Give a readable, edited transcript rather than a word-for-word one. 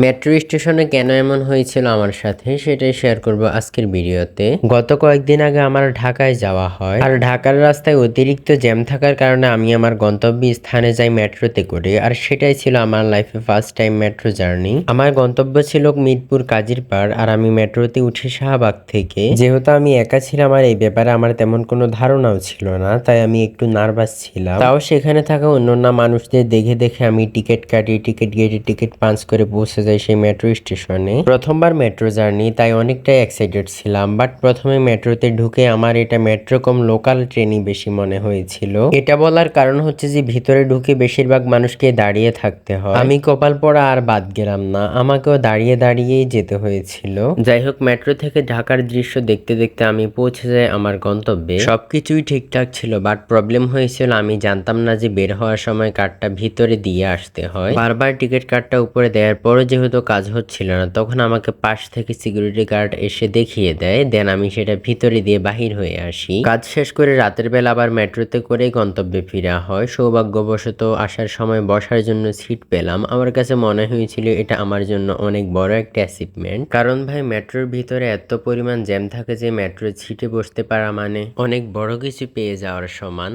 Metro স্টেশনে কেন এমন হয়েছিল আমার সাথে সেটাই শেয়ার করব আজকের ভিডিওতে। গত কয়েকদিন আগে আমার ঢাকায় যাওয়া হয়, আর ঢাকার রাস্তায় অতিরিক্ত জ্যাম থাকার কারণে আমি আমার গন্তব্য স্থানে যাই মেট্রোতে করে। আর সেটাই ছিল আমার লাইফে ফার্স্ট টাইম মেট্রো জার্নি। আমার গন্তব্য ছিল মিরপুর কাজীরপাড়, আর আমি মেট্রোতে উঠে শাহবাগ থেকে। যেহেতু আমি একা ছিলাম আর এই ব্যাপারে আমার তেমন কোনো ধারণাও ছিল না, তাই আমি একটু নার্ভাস ছিলাম। তাও সেখানে থাকা অন্যান্য মানুষদের দেখে দেখে আমি টিকিট কাটি, টিকিট গেটে টিকিট পাঞ্চ করে পৌঁছে যাই সেই মেট্রো স্টেশনে। প্রথমবার মেট্রো জার্নি, তাই অনেকটাই এক্সাইটেড ছিলাম। বাট প্রথমে মেট্রোতে ঢুকে আমার এটা মেট্রো কম লোকাল ট্রেনই বেশি মনে হয়েছিল। এটা বলার কারণ হচ্ছে যে ভিতরে ঢুকে বেশিরভাগ মানুষকে দাঁড়িয়ে থাকতে হয়। আমি কপাল পড়া আর বাদ গেলাম না, আমাকেও দাঁড়িয়ে দাঁড়িয়েই যেতে হয়েছিল। যাই হোক, মেট্রো থেকে ঢাকার দৃশ্য দেখতে দেখতে আমি পৌঁছে যাই আমার গন্তব্যে। সবকিছুই ঠিকঠাক ছিল, বাট প্রবলেম হয়েছিল আমি জানতাম না যে বের হওয়ার সময় কার্ডটা ভিতরে দিয়ে আসতে হয়। বারবার টিকিট কার্ডটা উপরে দেওয়ার পরে যেহেতু কাজ হচ্ছিল না, তখন আমাকে পাশ থেকে সিকিউরিটি গার্ড এসে দেখিয়ে দেয়। দেন আমি সেটা ভিতরে দিয়ে বাহির হয়ে আসি। কাজ শেষ করে রাতের বেলা আবার মেট্রোতে করেই গন্তব্যে ফিরা হয়। সৌভাগ্যবশত আসার সময় বসার জন্য সিট পেলাম। আমার কাছে মনে হয়েছিল এটা আমার জন্য অনেক বড় একটা অ্যাচিভমেন্ট। কারণ ভাই, মেট্রোর ভিতরে এত পরিমাণ জ্যাম থাকে যে মেট্রোর সিটে বসতে পারা মানে অনেক বড় কিছু পেয়ে যাওয়ার সমান।